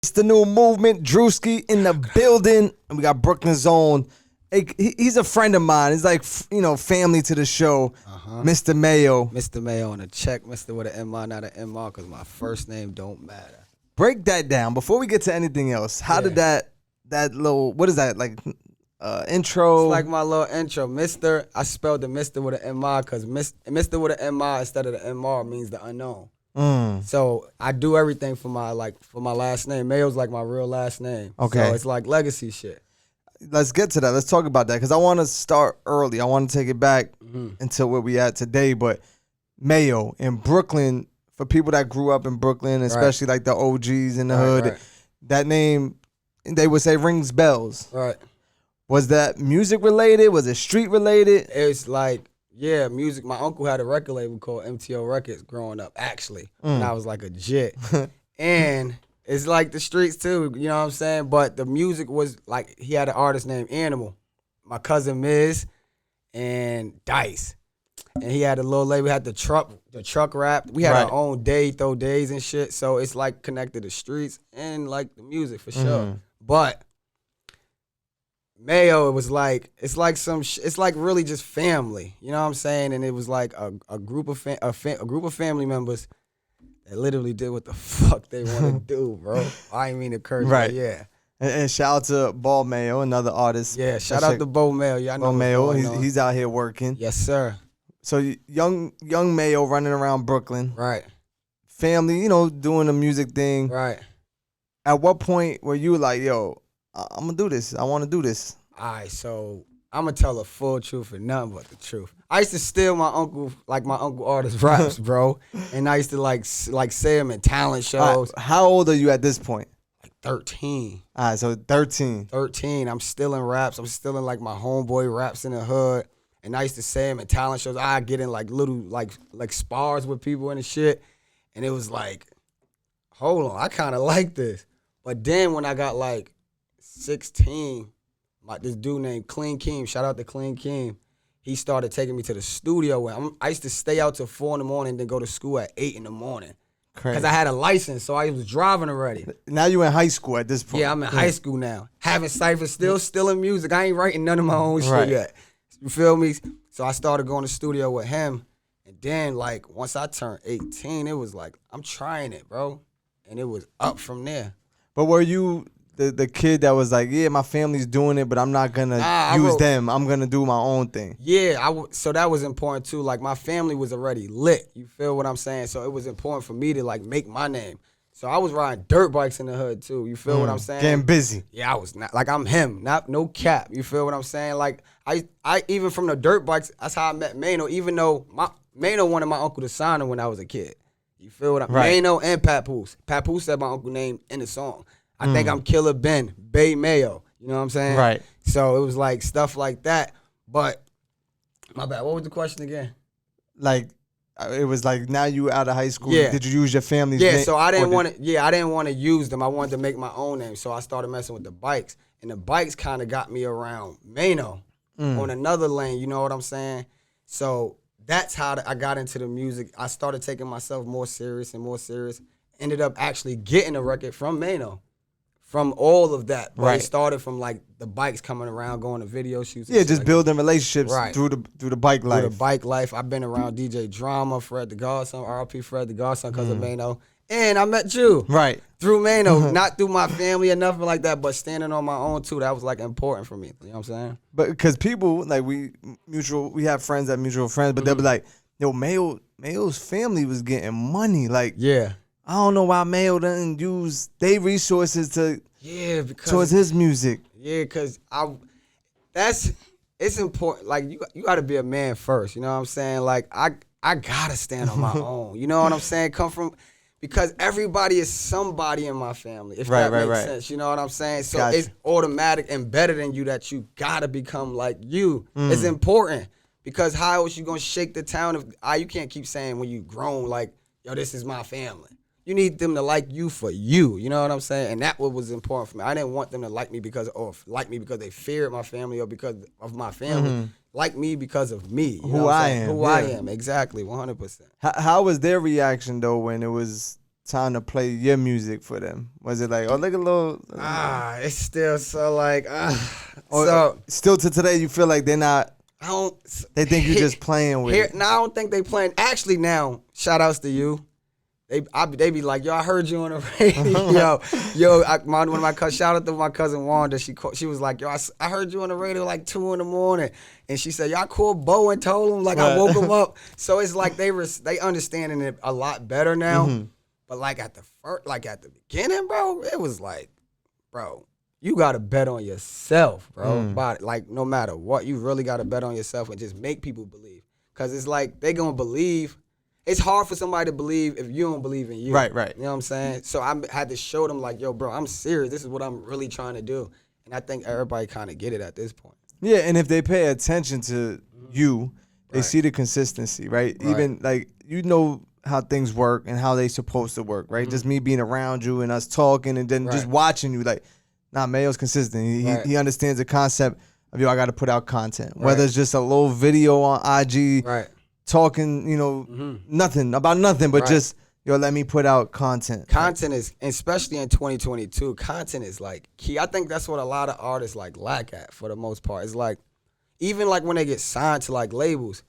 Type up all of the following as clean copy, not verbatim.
It's the new movement. Drewski in the building. And we got Brooklyn's own. He's a friend of mine. He's like, family to the show. Mr. Mayo. Mr. Mayo on a check. Mr. with an M-R, not an M-R, because my first name don't matter. Break that down. Before we get to anything else, how did that little, what is that, like, intro? It's like my little intro. Mr. I spelled the Mr. with an M-R because Mr. with an M-R instead of the M-R means the unknown. So I do everything for my last name. Mayo's like my real last name. Okay. So it's like legacy shit. Let's get to that. Let's talk about that because I want to start early. I want to take it back until where we at today. But Mayo in Brooklyn, for people that grew up in Brooklyn, especially like the OGs in the hood, that name, they would say rings bells. Right. Was that music related? Was it street related? It's like, yeah, music. My uncle had a record label called MTO Records growing up, actually, when I was like a jit. And it's like the streets too, you know what I'm saying? But the music was like, he had an artist named Animal, my cousin Miz, and Dice. And he had a little label, had the truck rap. We had our own day, throw days and shit. So it's like connected to streets and like the music for sure. But Mayo, it was like, it's like it's like really just family, you know what I'm saying? And it was like a group of family members that literally did what the fuck they want to do, bro. I ain't mean to curse, but yeah. And shout out to Ball Mayo, another artist. Yeah, shout out to Bo Mayo. Yeah, I know Bo Mayo, he's out here working. Yes, sir. So young Mayo running around Brooklyn. Right. Family, doing the music thing. Right. At what point were you like, yo, I'm going to do this. I want to do this. All right, so I'm going to tell the full truth and nothing but the truth. I used to steal my uncle artist raps, bro. And I used to like say them in talent shows. How old are you at this point? Like 13. All right, so 13. 13. I'm stealing raps. I'm stealing like my homeboy raps in the hood. And I used to say them in talent shows. I get in like little like spars with people and shit. And it was like, hold on, I kind of like this. But then when I got like 16, this dude named Clean Keem, shout out to Clean Keem, he started taking me to the studio. I used to stay out till 4 in the morning, then go to school at 8 in the morning. Because I had a license, so I was driving already. Now you in high school at this point. Yeah, I'm in high school now. Having ciphers, still in music. I ain't writing none of my own shit yet. You feel me? So I started going to the studio with him. And then, like, once I turned 18, it was like, I'm trying it, bro. And it was up from there. But were you the kid that was like, yeah, my family's doing it, but I'm not going to use them. I'm going to do my own thing. Yeah, so that was important, too. Like, my family was already lit. You feel what I'm saying? So it was important for me to, like, make my name. So I was riding dirt bikes in the hood, too. You feel what I'm saying? Getting busy. Yeah, I was not. Like, I'm him. No cap. You feel what I'm saying? Like, I even from the dirt bikes, that's how I met Mayo, even though Mayo wanted my uncle to sign him when I was a kid. You feel what I'm saying? Mayo and Papoose. Papoose said my uncle name in the song. I think I'm Killer Ben, Bay Mayo. You know what I'm saying? Right. So it was like stuff like that. But, my bad, what was the question again? Like, it was like now you out of high school. Yeah. Did you use your family's name? Yeah, so I didn't want to. Yeah, I didn't want to use them. I wanted to make my own name. So I started messing with the bikes, and the bikes kind of got me around Mayo on another lane. You know what I'm saying? So that's how I got into the music. I started taking myself more serious and more serious. Ended up actually getting a record from Mayo. From all of that. But it started from like the bikes coming around, going to video shoots. Yeah, just like building relationships through the bike life. Through the bike life. I've been around DJ Drama, Fred the Godson, RP Fred the Godson because of Mayo. And I met you. Right. Through Mayo. Not through my family or nothing like that, but standing on my own too. That was like important for me. You know what I'm saying? But because people, like we have friends that mutual friends, but they'll be like, yo, Mayo's family was getting money. Like, yeah. I don't know why Mayo doesn't use their resources towards his music. Yeah, because it's important. Like, you got to be a man first. You know what I'm saying? Like, I got to stand on my own. You know what I'm saying? Because everybody is somebody in my family, if that makes sense. You know what I'm saying? So it's automatic and better than you that you got to become like you. It's important. Because how else you going to shake the town if you can't keep saying when you grown, like, yo, this is my family. You need them to like you for you. You know what I'm saying? And that what was important for me. I didn't want them to like me because they feared my family or because of my family. Like me because of me. You know who I am. Who I am. Exactly. 100%. How was their reaction though when it was time to play your music for them? Was it like, oh, look a little? It's still so like, so still to today, you feel like they're not. I don't. They think you're just playing with it. No, I don't think they playing. Actually, now shout outs to you. They be like, yo, I heard you on the radio. One of my cousins, shout out to my cousin Wanda. She was like, yo, I heard you on the radio like 2 in, and she said, y'all called Bo and told him, like, I woke him up. So it's like they understanding it a lot better now. Mm-hmm. But like at the beginning, bro, it was like, bro, you gotta bet on yourself, bro. About it. Like no matter what, you really gotta bet on yourself and just make people believe. Cause it's like they gonna believe. It's hard for somebody to believe if you don't believe in you. Right. You know what I'm saying? So I had to show them like, yo, bro, I'm serious. This is what I'm really trying to do. And I think everybody kind of get it at this point. Yeah, and if they pay attention to you, they see the consistency, right? Even like, you know how things work and how they supposed to work, right? Just me being around you and us talking and then just watching you, like, nah, Mayo's consistent. He understands the concept of, yo, I got to put out content. Whether it's just a little video on IG, talking, you know, nothing about nothing, but just, yo, let me put out content. Content is, especially in 2022, content is like key. I think that's what a lot of artists like lack at for the most part. It's like, even like when they get signed to like labels,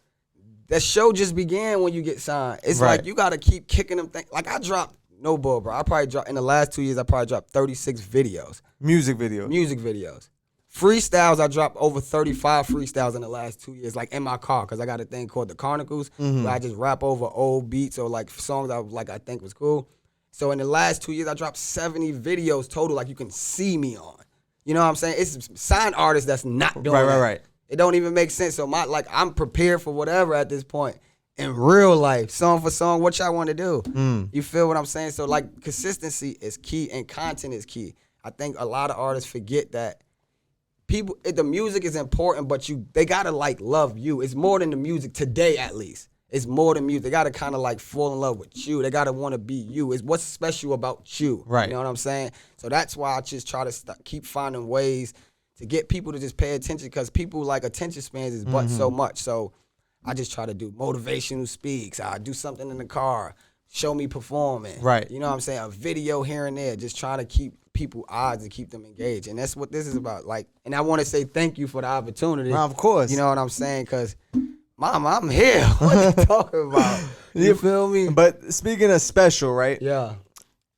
that show just began when you get signed. It's like you got to keep kicking them things. Like I dropped, no bull, bro. I probably dropped, in the last 2 years, I probably dropped 36 videos. Music videos. Freestyles, I dropped over 35 freestyles in the last 2 years, like in my car, because I got a thing called the Carnicles, where I just rap over old beats or like songs I think was cool. So in the last 2 years, I dropped 70 videos total, like you can see me on. You know what I'm saying? It's signed artists that's not doing that. Right. It don't even make sense. So I'm prepared for whatever at this point. In real life, song for song, what y'all want to do? You feel what I'm saying? So like consistency is key and content is key. I think a lot of artists forget that the music is important, but they gotta like love you. It's more than the music today, at least. It's more than music. They gotta kind of like fall in love with you. They gotta want to be you. It's what's special about you. Right. You know what I'm saying? So that's why I just try to keep finding ways to get people to just pay attention, because people like attention spans is but so much. So I just try to do motivational speaks. I do something in the car, show me performing. Right. You know what I'm saying? A video here and there, just trying to keep people eyes and keep them engaged. And that's what this is about. Like, and I want to say thank you for the opportunity. Well, of course. You know what I'm saying? Because, Mama, I'm here. What you talking about? You feel me? But speaking of special, right? Yeah.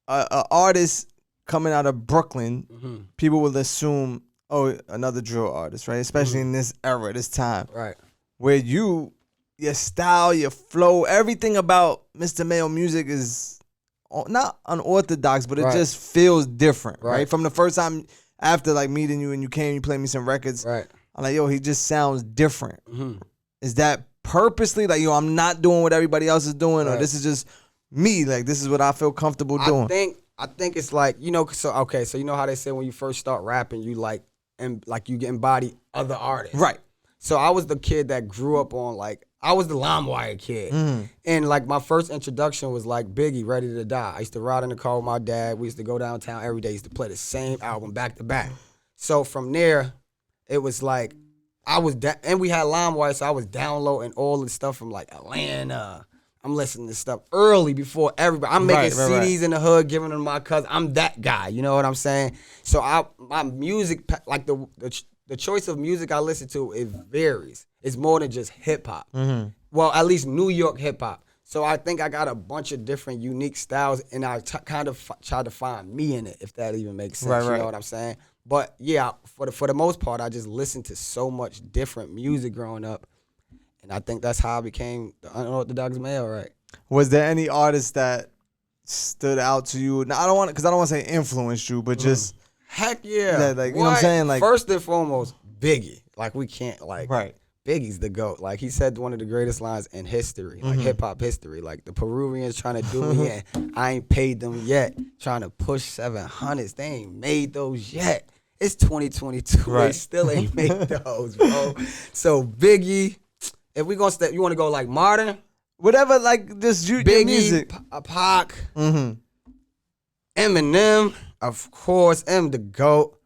An artist coming out of Brooklyn, people will assume, oh, another drill artist, right? Especially in this era, this time. Right. Where your style, your flow, everything about Mr. Mayo music is not unorthodox, but it just feels different, right? From the first time after like meeting you and you came, you played me some records. Right. I'm like, yo, he just sounds different. Is that purposely like, yo, I'm not doing what everybody else is doing, or this is just me? Like, this is what I feel comfortable doing. I think it's like, you know, so you know how they say when you first start rapping, you like you embody other artists. Right. So I was the kid that grew up on I was the LimeWire kid. And like my first introduction was like Biggie, Ready to Die. I used to ride in the car with my dad. We used to go downtown every day. Used to play the same album back to back. So from there, it was like and we had LimeWire, so I was downloading all the stuff from like Atlanta. I'm listening to stuff early before everybody. I'm making CDs in the hood, giving them to my cousin. I'm that guy. You know what I'm saying? So my music, like the choice of music I listen to, it varies. It's more than just hip hop. Well, at least New York hip hop. So I think I got a bunch of different unique styles, and I kind of tried to find me in it, if that even makes sense. You know what I'm saying? But yeah, for the most part, I just listened to so much different music growing up, and I think that's how I became the unorthodox Mayo. Right? Was there any artist that stood out to you? Now I don't want to say influenced you, but just heck yeah, like you know what I'm saying? Like, first and foremost, Biggie. Like, we can't Biggie's the GOAT. Like, he said one of the greatest lines in history, like hip hop history. Like, the Peruvians trying to do me in, I ain't paid them yet. Trying to push 700s, they ain't made those yet. It's 2022. They still ain't made those, bro. So Biggie, if we gonna you want to go like modern, whatever, like just Biggie, music. Pac, Eminem, of course, the GOAT.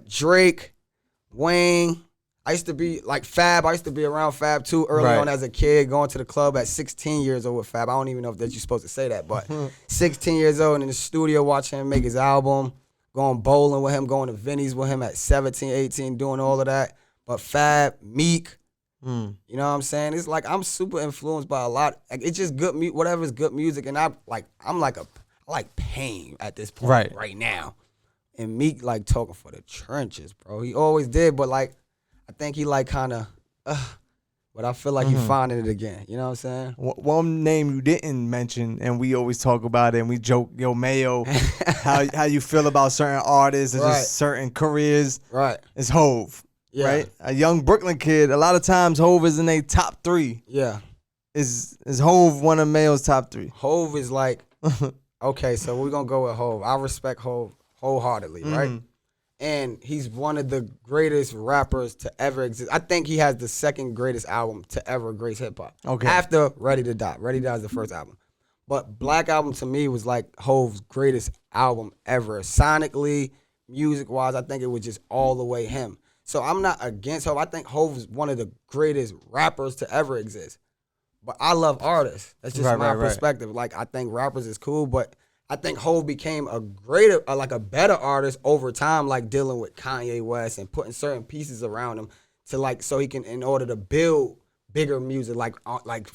Drake, Wayne. I used to be like Fab. I used to be around Fab too early on as a kid, going to the club at 16 years old with Fab. I don't even know if that you're supposed to say that, but 16 years old in the studio watching him make his album, going bowling with him, going to Vinny's with him at 17, 18, doing all of that. But Fab, Meek, you know what I'm saying? It's like I'm super influenced by a lot. Like, it's just good music, whatever's good music. And I like Pain at this point right now. And Meek like talking for the trenches, bro. He always did, but like, I think he like kind of, but I feel like he's finding it again. You know what I'm saying? One name you didn't mention, and we always talk about it, and we joke, yo, Mayo, how you feel about certain artists and just certain careers. Right. It's Hove. Yeah. Right? A young Brooklyn kid, a lot of times Hove is in their top 3. Yeah. Is Hove one of Mayo's top 3? Hove is like, okay, so we're going to go with Hove. I respect Hove wholeheartedly, right? And he's one of the greatest rappers to ever exist. I think he has the second greatest album to ever grace hip-hop. Okay. After Ready to Die. Ready to Die is the first album. But Black Album to me was like Hove's greatest album ever. Sonically, music-wise, I think it was just all the way him. So I'm not against Hove. I think Hove is one of the greatest rappers to ever exist. But I love artists. That's just my perspective. Like, I think rappers is cool, but I think Hove became a greater, like a better artist over time, like dealing with Kanye West and putting certain pieces around him to like, so he can, in order to build bigger music, like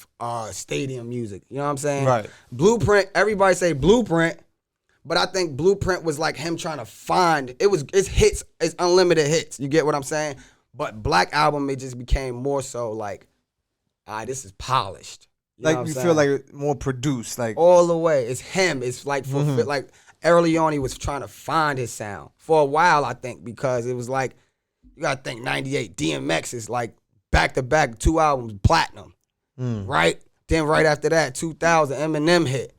stadium music. You know what I'm saying? Right. Blueprint, everybody say Blueprint, but I think Blueprint was like him trying to find, it's hits, it's unlimited hits. You get what I'm saying? But Black Album, it just became more so like, this is polished. You like you feel like more produced, like all the way. It's him. It's like like early on he was trying to find his sound for a while. I think because it was like you gotta think 98 DMX is like back to back 2 albums platinum, right? Then right after that 2000 Eminem hit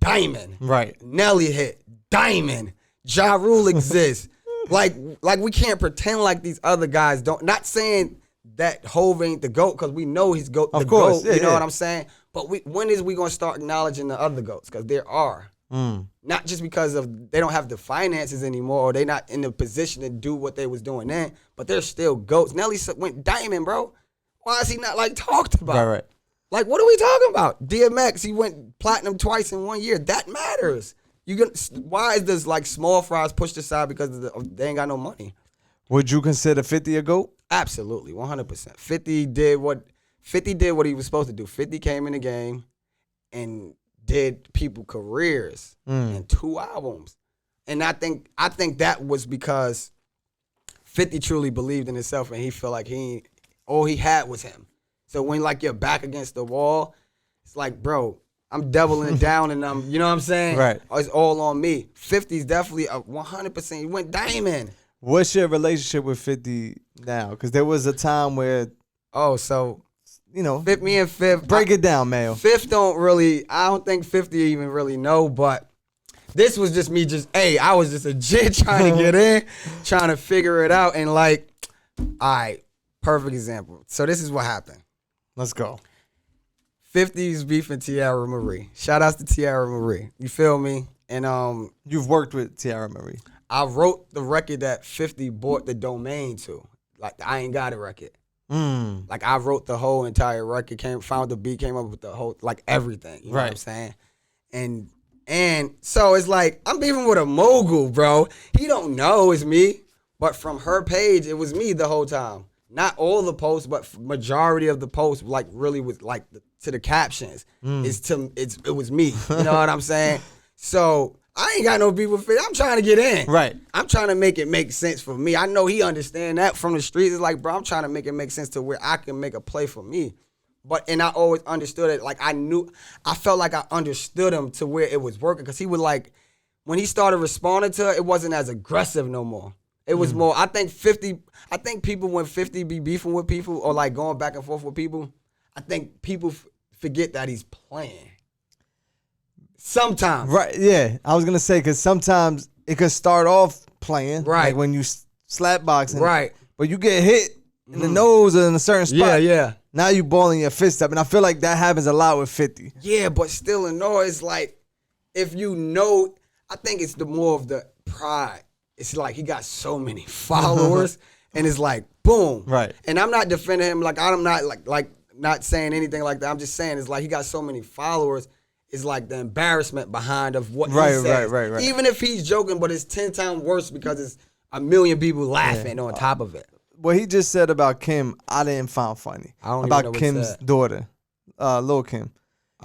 Diamond, right? Nelly hit Diamond. Ja Rule exists. like we can't pretend like these other guys don't. Not saying that Hove ain't the GOAT, because we know he's GOAT. Of course, GOAT, you know what I'm saying? But when is we gonna start acknowledging the other GOATs? Because there are. Not just because of they don't have the finances anymore, or they not in the position to do what they was doing then, but they're still GOATs. Nelly went diamond, bro. Why is he not like talked about? Right. Like, what are we talking about? DMX, he went platinum twice in 1 year. That matters. Why is this like small fries pushed aside because they ain't got no money? Would you consider 50 a GOAT? Absolutely, 100%. 50 did what he was supposed to do. 50 came in the game and did people careers and 2 albums. And I think that was because 50 truly believed in himself and he felt like all he had was him. So when like you're back against the wall, it's like, bro, I'm doubling it down and you know what I'm saying? Right. It's all on me. 50's definitely 100%. He went diamond. What's your relationship with 50 now? Because there was a time where, you know, me and Fifth. Break it down, Mayo. Fifth I don't think 50 even really know, but this was just me I was just a jit trying to get in, trying to figure it out. And like, all right, perfect example. So this is what happened. Let's go. 50's beefing Teairra Marie. Shout outs to Teairra Marie. You feel me? And you've worked with Teairra Marie. I wrote the record that 50 bought the domain to. Like, I Ain't Got It record. Like, I wrote the whole entire record, found the beat, came up with the whole, like, everything. You know what I'm saying? And so it's like, I'm beefing with a mogul, bro. He don't know it's me. But from her page, it was me the whole time. Not all the posts, but majority of the posts, like, really was, like, to the captions. It was me. You know what I'm saying? So I ain't got no beef with 50. I'm trying to get in. Right. I'm trying to make it make sense for me. I know he understand that from the streets. It's like, bro, I'm trying to make it make sense to where I can make a play for me. And I always understood it. Like, I felt like I understood him to where it was working. Because he would like, when he started responding to it, it wasn't as aggressive no more. It was more, I think people, when 50 be beefing with people or like going back and forth with people, I think people forget that he's playing. Sometimes. Right, yeah. I was going to say, because sometimes it could start off playing. Right. Like when you slap boxing. Right. But you get hit in the nose or in a certain spot. Yeah. Now you balling your fist up. And I feel like that happens a lot with 50. Yeah, but still in all, it's like, if you know, I think it's the more of the pride. It's like he got so many followers. and it's like boom. Right. And I'm not defending him. Like I'm not like not saying anything like that. I'm just saying it's like he got so many followers. It's like the embarrassment behind of what he says. Right. Even if he's joking, but it's 10 times worse because it's a million people laughing on top of it. What he just said about Kim, I didn't find funny. I don't about even know Kim's daughter, Lil Kim.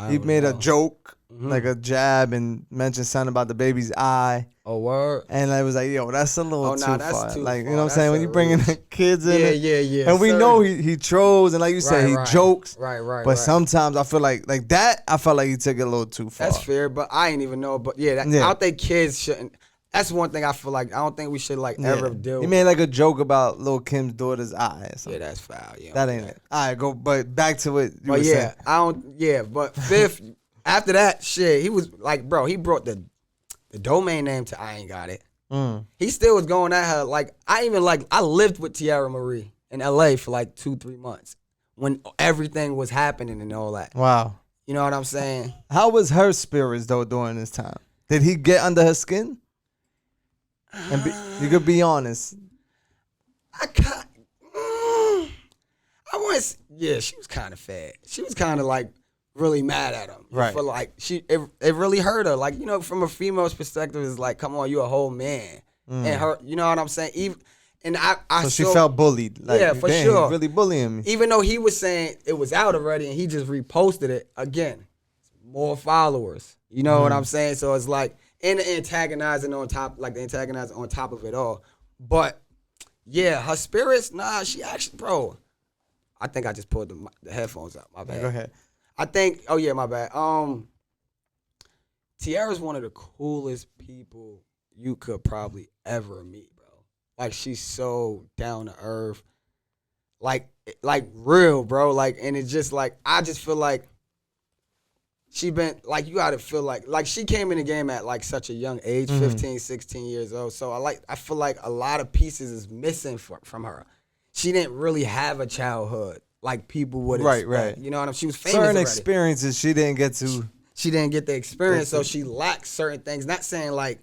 He made a joke, like a jab, and mentioned something about the baby's eye. Oh, word. And I was like, yo, that's a little too far. Too like, far. you know what I'm saying? When you bringing the kids in. Yeah. And we know he trolls, and like you said, he jokes. Right. But sometimes I feel like that, I felt like he took it a little too far. That's fair, but I ain't even know. But I don't think kids shouldn't. That's one thing I feel like I don't think we should ever do. He made like a joke about Lil Kim's daughter's eye or something. Yeah, that's foul. Yeah, that ain't it. All right, go. But back to what you were saying. I don't. Yeah, but fifth after that shit, he was like, bro, he brought the domain name to I ain't got it. He still was going at her. Like I lived with Teairra Marie in LA for like 2-3 months when everything was happening and all that. Wow. You know what I'm saying? How was her spirits though during this time? Did he get under her skin? And you could be honest. She was kind of fed. She was kind of like really mad at him. Right. For like it really hurt her. Like, you know, from a female's perspective, it's like, come on, you a whole man. And her, you know what I'm saying? So she felt bullied. Like, yeah, for sure. He's really bullying me. Even though he was saying it was out already and he just reposted it again. More followers. You know what I'm saying? So it's like, and the antagonizing on top, like the antagonizing on top of it all. But yeah, her spirits, she actually, bro. I think I just pulled the headphones out. My bad. Go ahead. I think, my bad. Teairra's one of the coolest people you could probably ever meet, bro. Like, she's so down to earth. Like real, bro. Like, and it's just like, I just feel like she been, like, you gotta feel like she came in the game at like such a young age, 15, 16 years old. So I feel like a lot of pieces is missing from her. She didn't really have a childhood like people would expect. Right. You know what I mean? She was famous certain already. Experiences she didn't get to. She didn't get the experience, so she lacks certain things. Not saying like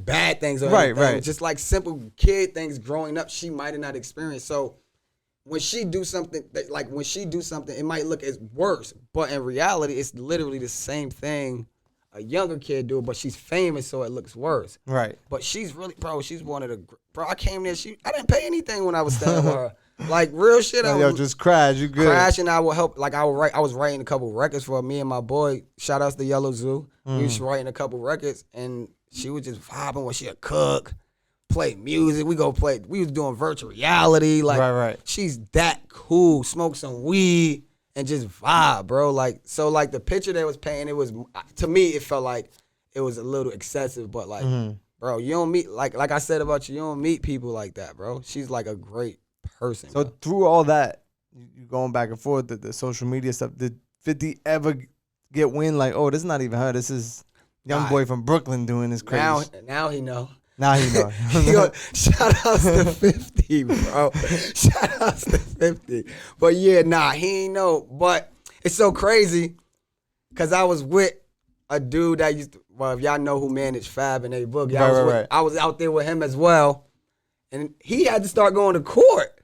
bad things or anything. Right. Just like simple kid things growing up she might have not experienced. So when she do something, it might look as worse, but in reality, it's literally the same thing a younger kid do, but she's famous, so it looks worse. Right. But she's really, bro, she's one of the, bro, I came there, I didn't pay anything when I was staying with her. Like, real shit. Just crash, you good. Crash, and I would help, like, I was writing a couple records for me and my boy, shout outs to Yellow Zoo. We was writing a couple records, and she was just vibing when she'd cook, play music, we was doing virtual reality, like, right. She's that cool, smoke some weed, and just vibe, bro. Like, so, like, the picture they was painting, it was, to me, it felt like it was a little excessive, but, like, bro, you don't meet, like I said about you don't meet people like that, bro. She's, like, a great person. So, bro. through all that, you going back and forth, the social media stuff, did 50 ever get wind, like, oh, this is not even her, this is young boy from Brooklyn doing this crazy? Now he know. Now he know. Shout outs to 50, bro. Shout outs to 50. But yeah, he ain't know. But it's so crazy because I was with a dude that used to, well, if y'all know who managed Fab and A Boogie, I was out there with him as well. And he had to start going to court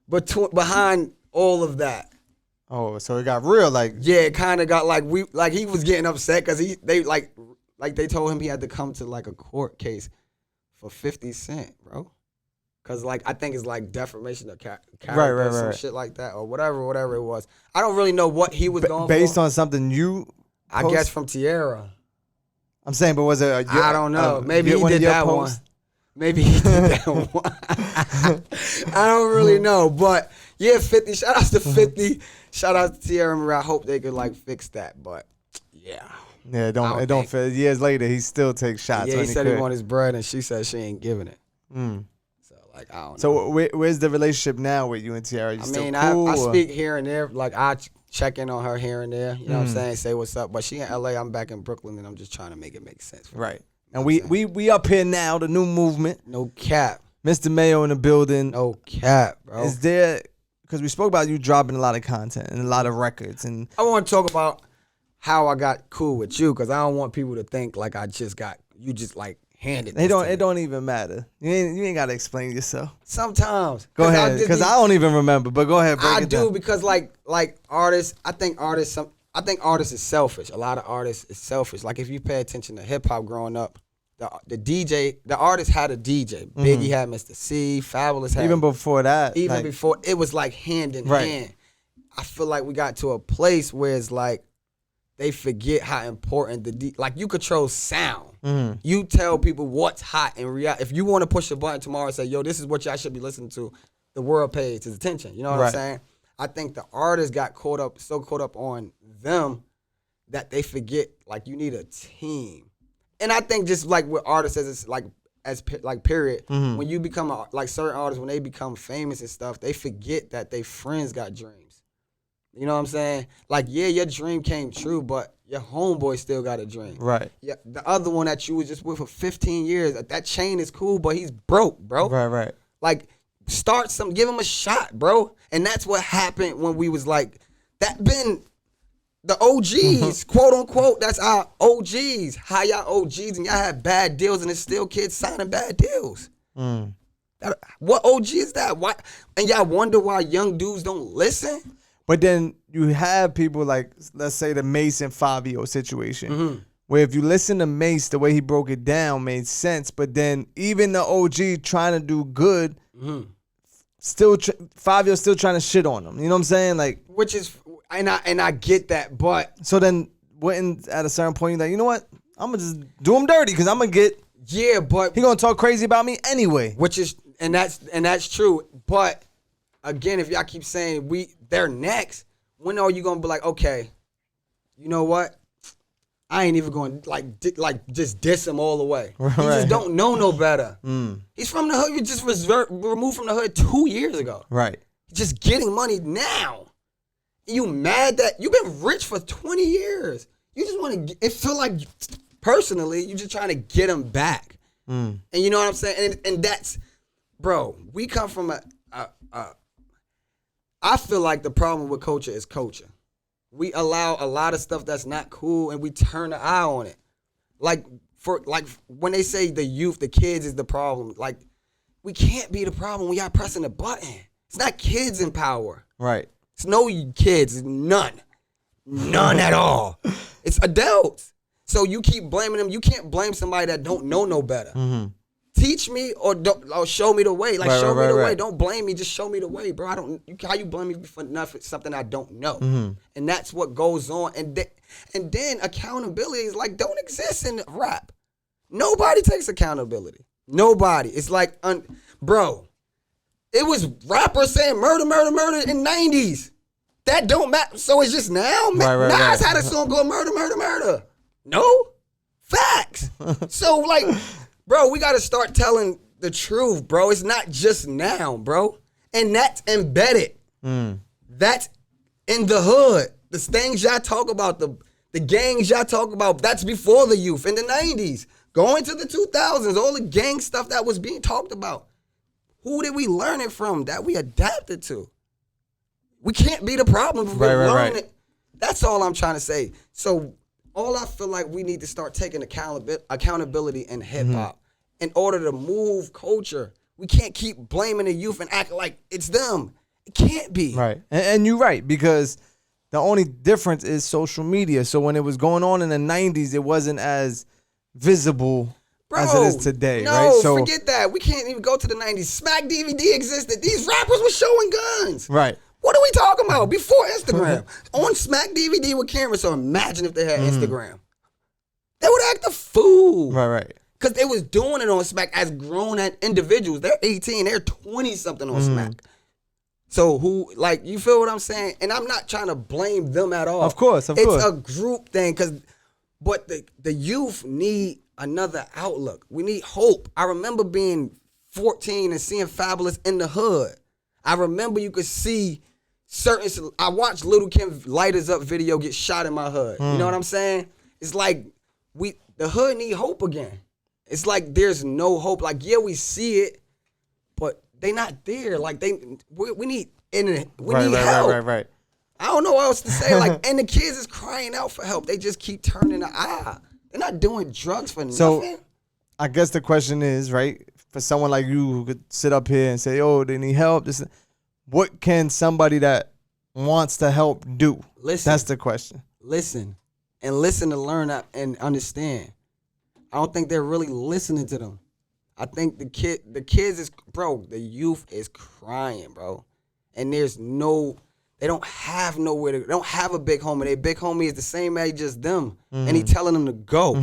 behind all of that. Oh, so it got real, like. Yeah, it kind of got like he was getting upset because they told him he had to come to like a court case for 50 Cent, bro. Cause like I think it's like defamation of character, or some shit like that, or whatever it was. I don't really know what he was going based for. on something you I guess from Teairra. I'm saying, but was it I don't know. Maybe he did that one. Maybe he did that one. I don't really know. But yeah, 50. Shout outs to 50. Shout out to Teairra Marie. I hope they could like fix that. But yeah. Yeah, it don't fit. Years later, he still takes shots. Yeah, when he said he could. wanted his bread, and she said she ain't giving it. So like I don't know. So where's the relationship now with you and Teairra? I mean, cool, I speak here and there. Like I check in on her here and there. You know what I'm saying? Say what's up. But she in LA, I'm back in Brooklyn, and I'm just trying to make it make sense. Right. And we up here now, the new movement. No cap. Mr. Mayo in the building. No cap, bro. Is there, because we spoke about you dropping a lot of content and a lot of records. And I want to talk about how I got cool with you, because I don't want people to think like you just like handed. It don't even matter. You ain't gotta explain yourself. Sometimes. Go ahead, because I don't even remember. But go ahead. I do because like artists. I think artists is selfish. A lot of artists is selfish. Like if you pay attention to hip hop growing up, the artist had a DJ. Biggie had Mr. C. Fabulous had. Even before that. Even before, it was like hand in hand. I feel like we got to a place where it's like they forget how important like you control sound. You tell people what's hot in reality. If you want to push a button tomorrow and say, yo, this is what y'all should be listening to, the world pays its attention. You know what I'm saying? I think the artists got so caught up on them that they forget, like, you need a team. And I think just like with artists period, when you become like certain artists, when they become famous and stuff, they forget that they friends got dreams. You know what I'm saying? Like, yeah, your dream came true, but your homeboy still got a dream. Right. Yeah, the other one that you was just with for 15 years, that chain is cool, but he's broke, bro. Right. Like, give him a shot, bro. And that's what happened when we was like, that been the OGs, quote unquote, that's our OGs. How y'all OGs and y'all have bad deals and it's still kids signing bad deals. What OG is that? Why? And y'all wonder why young dudes don't listen? But then you have people like, let's say the Mace and Fivio situation, where if you listen to Mace, the way he broke it down made sense. But then even the OG trying to do good, Fivio's still trying to shit on him. You know what I'm saying? Like, which is, and I get that, but so then at a certain point, you're like, you know what? I'm gonna just do him dirty because I'm gonna get. Yeah, but he gonna talk crazy about me anyway. Which is, and that's true. But again, if y'all keep saying they're next, when are you gonna be like, okay, you know what? I ain't even going to like just diss him all the way. He just don't know no better. He's from the hood. You just removed from the hood 2 years ago. Right. Just getting money now. You mad that you've been rich for 20 years? You just want to. It feel like personally, you just trying to get him back. And you know what I'm saying? And that's, bro. We come from I feel like the problem with culture is culture. We allow a lot of stuff that's not cool and we turn the eye on it. Like when they say the youth, the kids is the problem, like we can't be the problem when y'all pressing the button. It's not kids in power. Right. It's no kids, none. None at all. It's adults. So you keep blaming them. You can't blame somebody that don't know no better. Teach me or show me the way. Like, show me the way. Don't blame me. Just show me the way, bro. How you blame me for nothing, something I don't know? And that's what goes on. And then accountability is like don't exist in rap. Nobody takes accountability. Nobody. It's like, bro, it was rappers saying murder, murder, murder in 90s. That don't matter. So it's just now? Nas had a song go murder, murder, murder. No? Facts. So, like, bro, we got to start telling the truth, bro. It's not just now, bro. And that's embedded. That's in the hood. The things y'all talk about, the gangs y'all talk about, that's before the youth in the 90s. Going to the 2000s, all the gang stuff that was being talked about. Who did we learn it from that we adapted to? We can't be the problem if we're learning it. That's all I'm trying to say. So all I feel like we need to start taking accountability in hip-hop in order to move culture. We can't keep blaming the youth and acting like it's them. It can't be. Right. And you're right, because the only difference is social media. So when it was going on in the 90s, it wasn't as visible as it is today, right? So forget that. We can't even go to the 90s. Smack DVD existed. These rappers were showing guns. Right. What are we talking about? Before Instagram. On Smack DVD with cameras. So imagine if they had Instagram. They would act a fool. Right. Because they was doing it on Smack as grown individuals. They're 18. They're 20-something on Smack. So you feel what I'm saying? And I'm not trying to blame them at all. Of course. It's a group thing. But the youth need another outlook. We need hope. I remember being 14 and seeing Fabulous in the hood. I remember you could see I watched Little Kim Light Us Up video get shot in my hood. You know what I'm saying? It's like the hood need hope again. It's like there's no hope. Like, yeah, we see it, but they not there. Like we need help. Right. I don't know what else to say. Like, and the kids is crying out for help. They just keep turning the eye. They're not doing drugs for nothing. I guess the question is, right, for someone like you who could sit up here and say, oh, they need help. What can somebody that wants to help do? Listen. That's the question. Listen. And listen to learn and understand. I don't think they're really listening to them. I think the kids is, bro, the youth is crying, bro. And they don't have nowhere they don't have a big homie. Their big homie is the same age as them. And he telling them to go.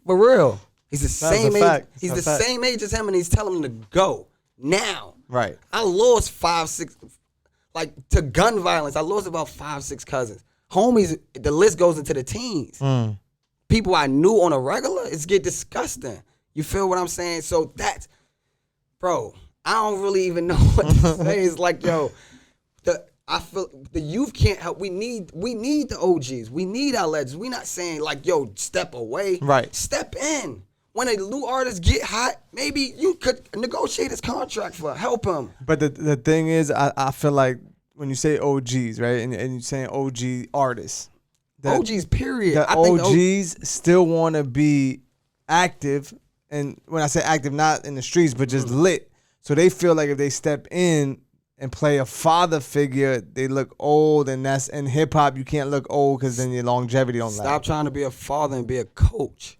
For real. He's the same age. He's the same age as him, and he's telling him to go now. Right. I lost 5, 6, like to gun violence. I lost about 5, 6 cousins. Homies, the list goes into the teens. People I knew on a regular, it's get disgusting. You feel what I'm saying? So that's, bro, I don't really even know what to say. It's like, yo, I feel the youth can't help. We need the OGs. We need our legends. We not saying like, yo, step away. Right. Step in. When a new artist get hot, maybe you could negotiate his contract for help him. But the thing is, I feel like when you say OGs, right, and you're saying OG artists. OGs, period. The OGs still want to be active. And when I say active, not in the streets, but just lit. So they feel like if they step in and play a father figure, they look old. And that's in hip hop, you can't look old because then your longevity don't last. Stop trying to be a father and be a coach.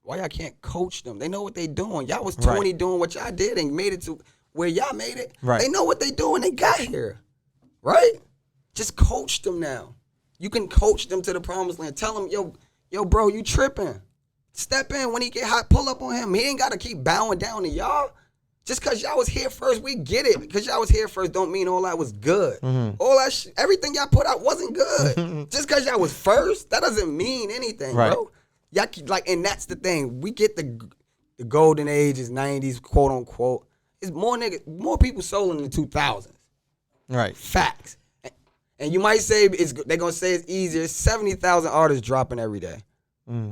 Why y'all can't coach them? They know what they doing. Y'all was 20 doing what y'all did and made it to where y'all made it. Right. They know what they doing. They got here. Right? Just coach them now. You can coach them to the promised land. Tell them, yo, bro, you tripping. Step in when he get hot. Pull up on him. He ain't got to keep bowing down to y'all. Just because y'all was here first, we get it. Because y'all was here first don't mean all that was good. All that everything y'all put out wasn't good. Just because y'all was first, that doesn't mean anything, bro. Y'all keep, like, and that's the thing. We get the golden ages, 90s, quote unquote. It's more people sold in the 2000s. Right. Facts. And you might say they're gonna say it's easier. 70,000 artists dropping every day.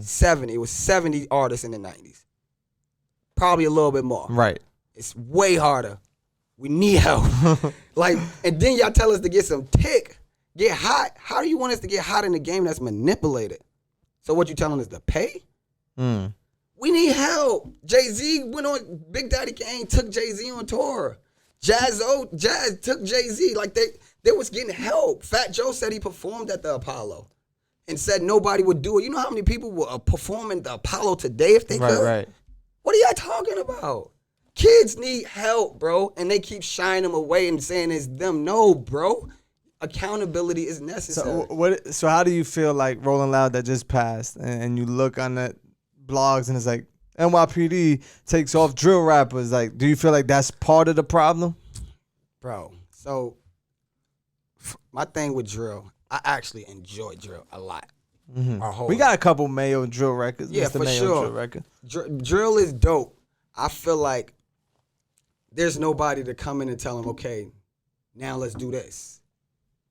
70. It was 70 artists in the 90s. Probably a little bit more. Right. It's way harder. We need help. Like, and then y'all tell us to get some tick, get hot. How do you want us to get hot in a game that's manipulated? So what you telling us to pay? We need help. Jay-Z went on, Big Daddy Kane took Jay-Z on tour. Jazz took Jay-Z. Like they was getting help. Fat Joe said he performed at the Apollo and said nobody would do it. You know how many people will perform in the Apollo today if they could? Right. What are y'all talking about? Kids need help, bro, and they keep shying them away and saying it's them. No, bro. Accountability is necessary. So how do you feel like Rolling Loud that just passed and you look on the blogs and it's like NYPD takes off drill rappers? Like, do you feel like that's part of the problem? Bro, so my thing with drill, I actually enjoy drill a lot. We got a couple Mayo drill records. Yeah, Mr. for Mayo sure. Drill record. Drill is dope. I feel like there's nobody to come in and tell them, okay, now let's do this.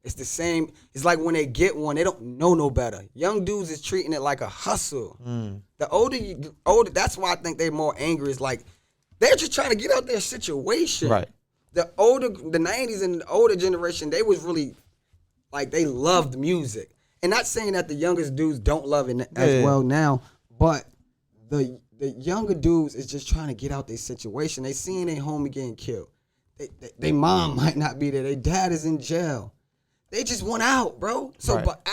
It's the same. It's like when they get one, they don't know no better. Young dudes is treating it like a hustle. The older, that's why I think they're more angry. It's like they're just trying to get out their situation. Right. The 90s and the older generation, they was really like they loved music. And not saying that the youngest dudes don't love it as well now, but the younger dudes is just trying to get out their situation. They seeing their homie getting killed. They mom might not be there. Their dad is in jail. They just want out, bro. So, right. But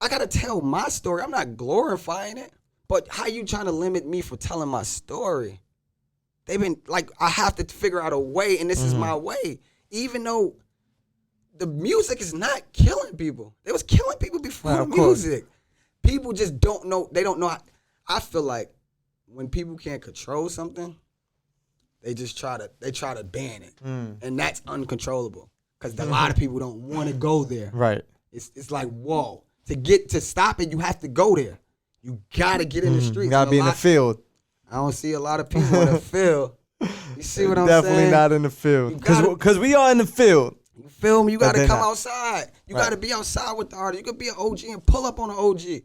I gotta tell my story. I'm not glorifying it, but how you trying to limit me for telling my story? They've been like, I have to figure out a way, and this is my way. Even though the music is not killing people, they was killing people before the music. People just don't know. They don't know. I feel like when people can't control something, they just try to ban it, and that's uncontrollable. Because a lot of people don't want to go there. Right. It's like, whoa. To stop it, you have to go there. You got to get in the streets. You got to be in the field. I don't see a lot of people in the field. You see what I'm Definitely saying? not in the field. Because we are in the field. You feel me? You got to come outside. You got to be outside with the artist. You could be an OG and pull up on an OG.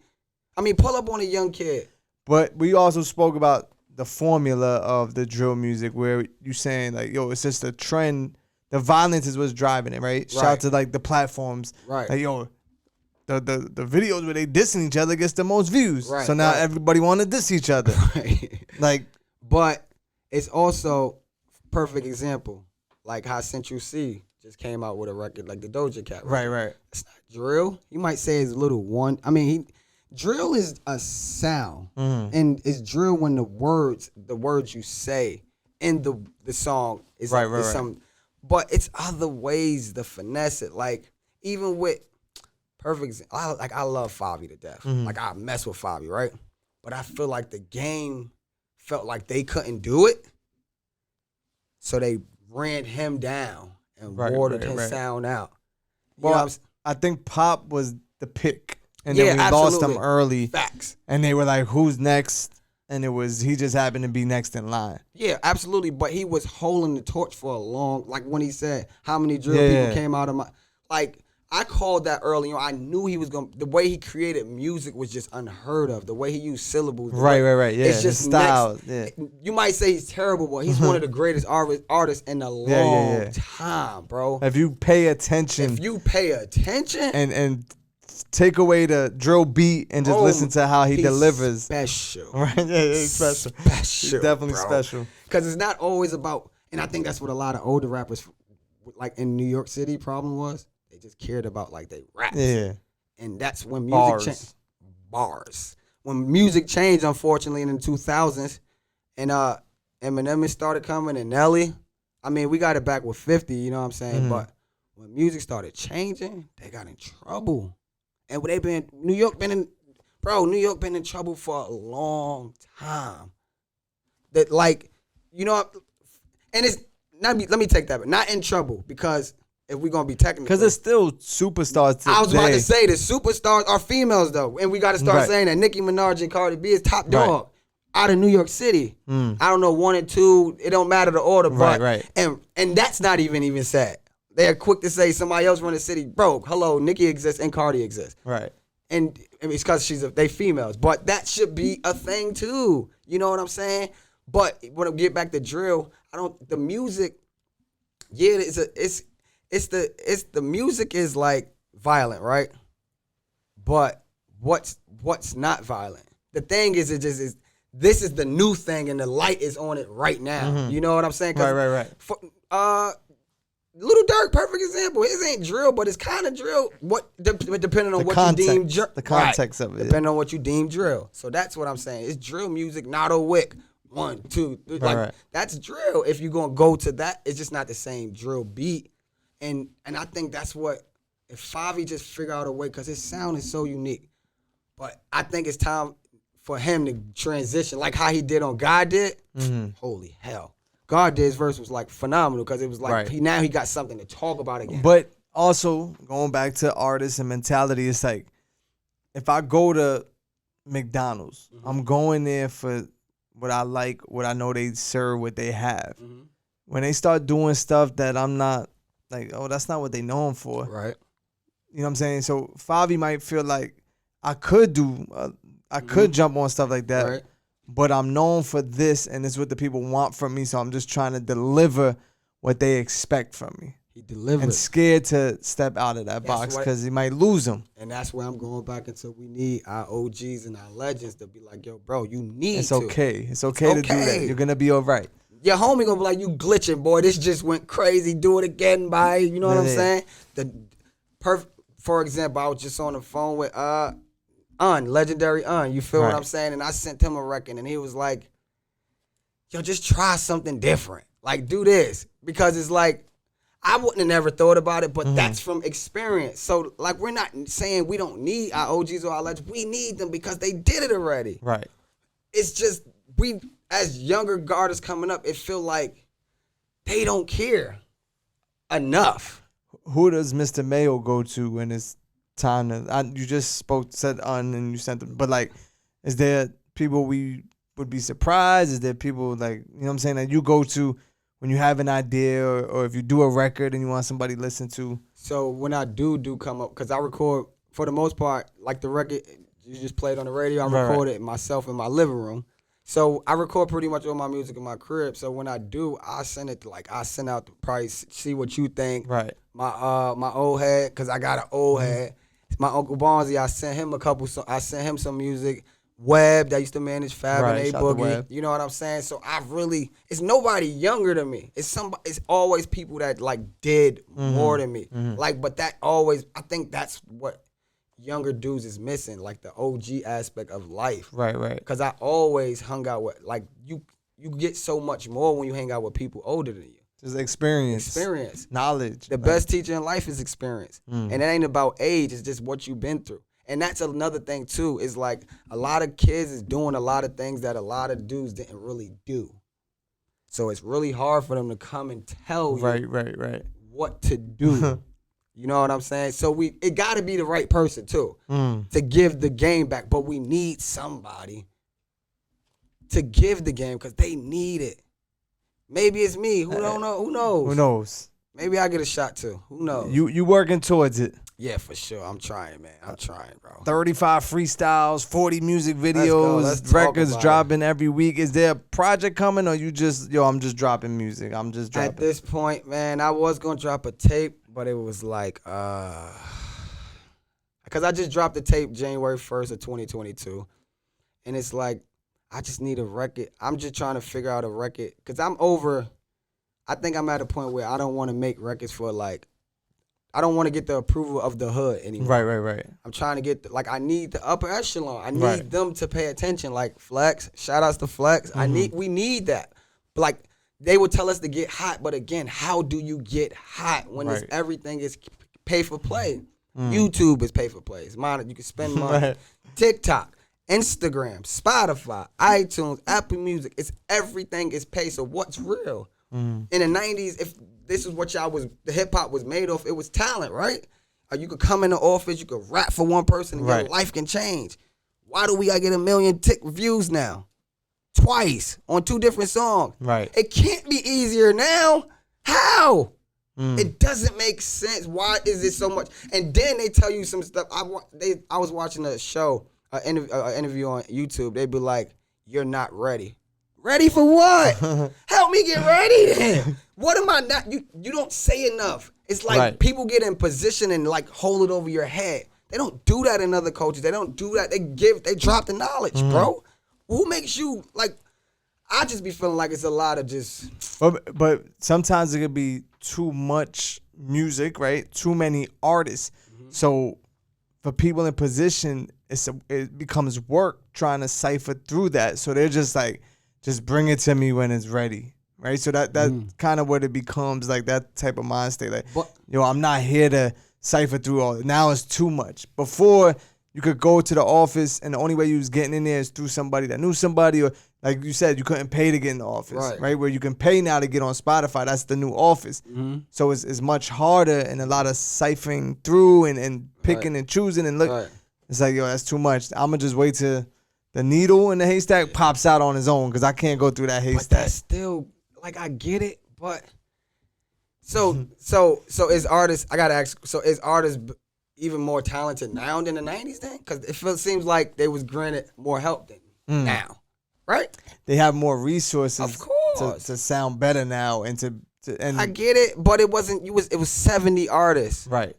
I mean, pull up on a young kid. But we also spoke about the formula of the drill music where you saying, like, yo, it's just a trend. The violence is what's driving it, right? Shout out to, like, the platforms. Right. Like, yo, the videos where they dissing each other gets the most views. Right, so now right. everybody want to diss each other. Right. Like, but it's also perfect example, like how Central C just came out with a record like the Doja Cat record. right. It's not drill. You might say it's a little one. I mean, drill is a sound, and it's drill when the words you say in the song is right. something. But it's other ways to finesse it. Like even with perfect, I love Fivio to death. Like I mess with Fivio, right? But I feel like the game felt like they couldn't do it, so they ran him down and watered his sound out. You well, I think Pop was the pick, and then we absolutely. lost him early. Facts. And they were like, "Who's next?" And he just happened to be next in line. Yeah, absolutely. But he was holding the torch for a long, like when he said, how many drill people came out of my, like, I called that early on. I knew he was going to, the way he created music was just unheard of. The way he used syllables. Right. Yeah. It's just style. You might say he's terrible, but he's one of the greatest artists in a long time, bro. If you pay attention. And take away the drill beat and just listen to how he delivers. Special. Right? Yeah, he's special. He's definitely special. Because it's not always about, and I think that's what a lot of older rappers, like in New York City, problem was. They just cared about like they raps. Yeah. And that's when music changed. Bars. When music changed, unfortunately, in the 2000s, and Eminem started coming and Nelly. I mean, we got it back with 50, you know what I'm saying? But when music started changing, they got in trouble. And New York been in trouble for a long time. That like, you know, and it's not. Let me take that, but not in trouble because if we're gonna be technical, because it's still superstars today. I was about to say the superstars are females though, and we got to start saying that Nicki Minaj and Cardi B is top dog out of New York City. I don't know 1 and 2. It don't matter the order, but and that's not even said. They're quick to say somebody else run the city. Bro, hello, Nicki exists and Cardi exists. Right. And it's because they females. But that should be a thing too. You know what I'm saying? But when I get back to drill, the music, it's the music is like violent, right? But what's not violent? The thing is, it just is. This is the new thing, and the light is on it right now. You know what I'm saying? Right. Little Durk, perfect example. His ain't drill, but it's kind of drill. Depending on what you deem drill. The context of it. Depending on what you deem drill. So that's what I'm saying. It's drill music, not a wick. 1, 2, 3. That's drill. If you're gonna go to that, it's just not the same drill beat. And I think that's what if Fivio just figure out a way, because his sound is so unique. But I think it's time for him to transition, like how he did on God Did. Holy hell. God Did's verse was like phenomenal because it was like he got something to talk about again. But also going back to artists and mentality, it's like if I go to McDonald's, I'm going there for what I like, what I know they serve, what they have. When they start doing stuff that I'm not like, oh, that's not what they known for. Right. You know what I'm saying? So Fivio might feel like I could jump on stuff like that. Right. But I'm known for this, and it's what the people want from me, so I'm just trying to deliver what they expect from me. He delivered. And scared to step out of that box because he might lose them. And that's where I'm going back into. We need our OGs and our legends to be like, yo, bro, you need It's okay. It's okay to do that. You're going to be all right. Your homie going to be like, you glitching, boy. This just went crazy. Do it again, bye. You know what I'm saying? For example, I was just on the phone with legendary Un, you feel what I'm saying? And I sent him a record, and he was like, yo, just try something different. Like, do this. Because it's like, I wouldn't have never thought about it, but that's from experience. So, like, we're not saying we don't need our OGs or our legends. We need them because they did it already. Right. It's just, we, as younger artists coming up, it feel like they don't care enough. Who does Mr. Mayo go to when it's time to, you just said and you sent them, but like, is there people we would be surprised? Is there people like, you know what I'm saying, that you go to when you have an idea or if you do a record and you want somebody to listen to? So when I do come up, because I record, for the most part, like the record you just played on the radio, I record it myself in my living room. So I record pretty much all my music in my crib. So when I do, I send it I send out the price, see what you think. Right. My old head, because I got an old head. My Uncle Bonzi, I sent him I sent him some music. Webb, that used to manage Fab and A Boogie. You know what I'm saying? So it's nobody younger than me. It's always people that like did more than me. Like, but I think that's what younger dudes is missing, like the OG aspect of life. Right. Because I always hung out with, like, you get so much more when you hang out with people older than you. Just experience. Knowledge. The best teacher in life is experience. And it ain't about age, it's just what you've been through. And that's another thing, too, is like a lot of kids is doing a lot of things that a lot of dudes didn't really do. So it's really hard for them to come and tell you what to do. You know what I'm saying? So it got to be the right person, too, to give the game back. But we need somebody to give the game because they need it. Maybe it's me. Who don't know? Who knows? Who knows? Maybe I get a shot, too. Who knows? You working towards it. Yeah, for sure. I'm trying, man. I'm trying, bro. 35 freestyles, 40 music videos, records dropping every week. Is there a project coming or you just, I'm just dropping music? I'm just dropping. At this point, man, I was going to drop a tape, but it was like, because I just dropped the tape January 1st of 2022. And it's like, I just need a record. I'm just trying to figure out a record because I think I'm at a point where I don't want to make records for like, I don't want to get the approval of the hood anymore. Right. I'm trying to get, I need the upper echelon. I need them to pay attention. Like Flex, shout outs to Flex. We need that. But like, they would tell us to get hot, but again, how do you get hot when everything is pay for play? YouTube is pay for play. It's mine. You can spend money. TikTok, Instagram, Spotify, iTunes, Apple Music. Everything is pay. So what's real? In the 90s, if this is what the hip hop was made of, it was talent, right? Or you could come in the office, you could rap for one person, and your life can change. Why do we gotta get 1 million views now? Twice on 2 different songs. Right. It can't be easier now. How? It doesn't make sense. Why is it so much? And then they tell you some stuff. I was watching a show, an interview on YouTube. They'd be like, "You're not ready." Ready for what? Help me get ready then. What am I not? You don't say enough. It's like people get in position and like hold it over your head. They don't do that in other cultures. They don't do that. They drop the knowledge, bro. Who makes you like? I just be feeling like it's a lot of just. But sometimes it could be too much music, right? Too many artists. So for people in position, it becomes work trying to cipher through that. So they're just like, just bring it to me when it's ready, right? So that kind of what it becomes, like that type of mind state. Like, I'm not here to cipher through all. Now it's too much. Before, you could go to the office, and the only way you was getting in there is through somebody that knew somebody, or like you said, you couldn't pay to get in the office, right? Where you can pay now to get on Spotify. That's the new office. So it's much harder and a lot of ciphering through and picking and choosing and look. It's like, that's too much. I'm going to just wait till the needle in the haystack pops out on his own because I can't go through that haystack. But that's still, like, I get it, but so is artists, I got to ask, so is artists even more talented now than the 90s then? Because it seems like they was granted more help than now, right? They have more resources, of course, to sound better now and and I get it, but it was 70 artists. Right.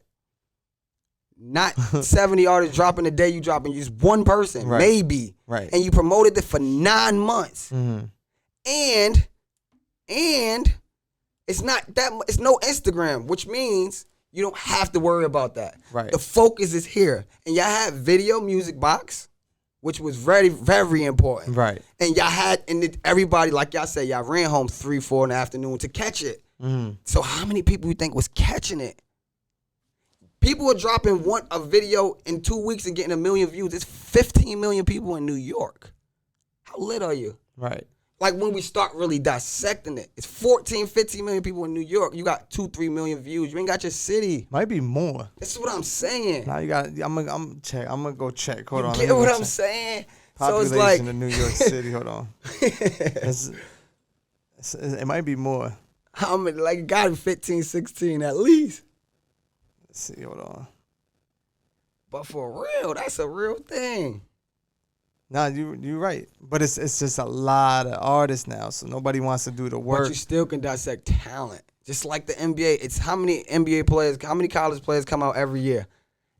Not 70 artists dropping the day you dropping, just one person, maybe. Right. And you promoted it for 9 months. And it's not that it's no Instagram, which means you don't have to worry about that. Right. The focus is here. And y'all had Video Music Box, which was very, very important. Right. And y'all had, everybody, like y'all said, y'all ran home 3, 4 in the afternoon to catch it. So how many people you think was catching it? People are dropping a video in 2 weeks and getting 1 million views. It's 15 million people in New York. How lit are you? Right. Like when we start really dissecting it, it's 14, 15 million people in New York. You got 2, 3 million views. You ain't got your city. Might be more. That's what I'm saying. Now you got. I'm gonna go check. Hold on. You get what I'm saying? Population so it's like, in New York City. Hold on. It might be more. How many? Like it got to be 15, 16 at least. Let's see, hold on. But for real, that's a real thing. Nah, you're right. But it's just a lot of artists now, so nobody wants to do the work. But you still can dissect talent. Just like the NBA. It's how many NBA players, how many college players come out every year?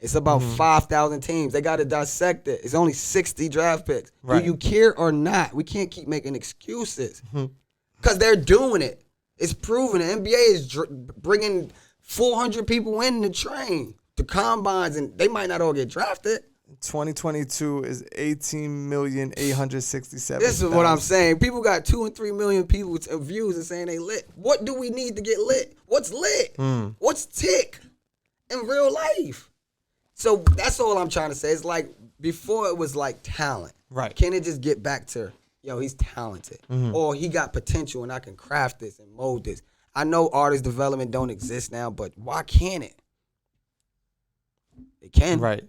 It's about 5,000 teams. They got to dissect it. It's only 60 draft picks. Right. Do you care or not? We can't keep making excuses because they're doing it. It's proven. The NBA is bringing 400 people in to train, to combines, and they might not all get drafted. 2022 is 18,867,000. This is what I'm saying. People got 2 and 3 million people views and saying they lit. What do we need to get lit? What's lit? What's tick in real life? So that's all I'm trying to say. It's like before it was like talent. Right. Can it just get back to, yo, he's talented. Or he got potential and I can craft this and mold this. I know artist development don't exist now, but why can't it? It can. Right.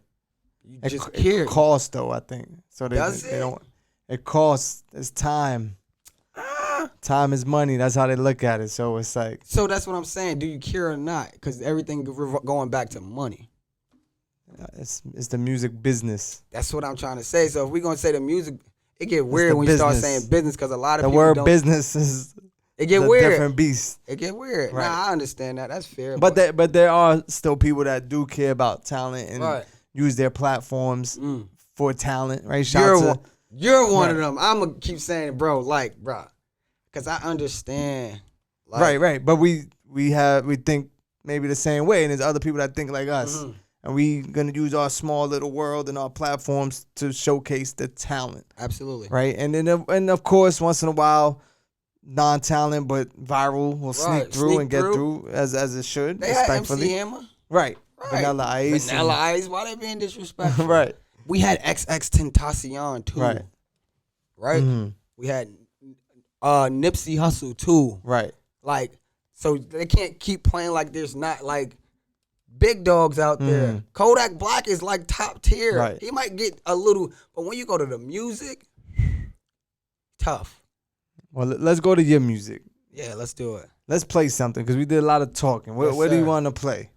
You just care. It costs though, I think. So they Does don't. It costs. It's time. Time is money. That's how they look at it. So it's like. So that's what I'm saying. Do you care or not? Because everything going back to money. It's the music business. That's what I'm trying to say. So if we're gonna say the music, it get weird when you start saying business because a lot of the people word don't, business is. It get a weird. Different beast. It get weird. Right. Nah, I understand that. That's fair. But there are still people that do care about talent and use their platforms for talent. Right? You're one of them. I'm gonna keep saying it, bro. Like, bro, because I understand. Like, right. But we think maybe the same way, and there's other people that think like us. And we gonna use our small little world and our platforms to showcase the talent. Absolutely. Right. And then of course once in a while, non-talent but viral will sneak through and get through as it should. They had MC Hammer. Right. Vanilla Ice. Why they being disrespectful? Right. We had XXXTentacion too. Right. We had Nipsey Hussle too. Right. Like, so they can't keep playing like there's not like big dogs out there. Kodak Black is like top tier. Right. He might get a little, but when you go to the music, tough. Well, let's go to your music. Yeah, let's do it. Let's play something because we did a lot of talking. What do you want to play?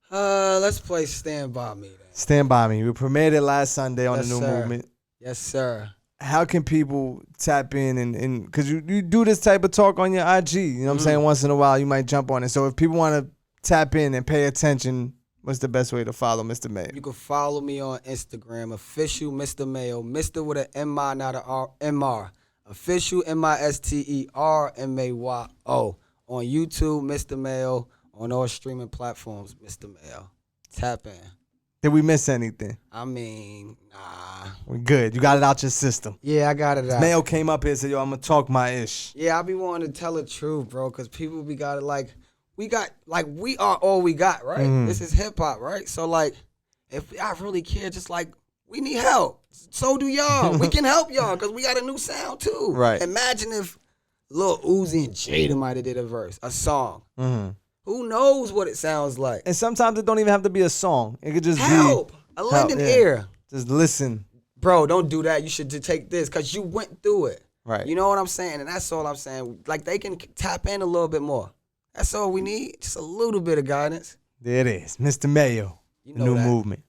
Let's play Stand By Me. Then. Stand By Me. We premiered it last Sunday on the New Movement. Yes, sir. How can people tap in and because you do this type of talk on your IG, you know what I'm saying? Once in a while, you might jump on it. So if people want to tap in and pay attention, what's the best way to follow Mr. Mayo? You can follow me on Instagram, official Mr. Mayo, Mr. with an M-I, not an M-R. Official MISTERMAYO. On YouTube, Mr. Mayo. On all streaming platforms, Mr. Mayo. Tap in. Did we miss anything? I mean, nah. We're good. You got it out your system. Yeah, I got it out. Mayo came up here and said, yo, I'm going to talk my ish. Yeah, I be wanting to tell the truth, bro, because people be got it like, we are all we got, right? This is hip hop, right? So, like, if I really care, just like, we need help. So do y'all. We can help y'all because we got a new sound too. Right. Imagine if Lil Uzi and Jada might have did a verse, a song. Who knows what it sounds like? And sometimes it don't even have to be a song. It could just be a lending ear. Just listen. Bro, don't do that. You should just take this because you went through it. Right. You know what I'm saying? And that's all I'm saying. Like, they can tap in a little bit more. That's all we need. Just a little bit of guidance. There it is. Mr. Mayo. You know New that. Movement.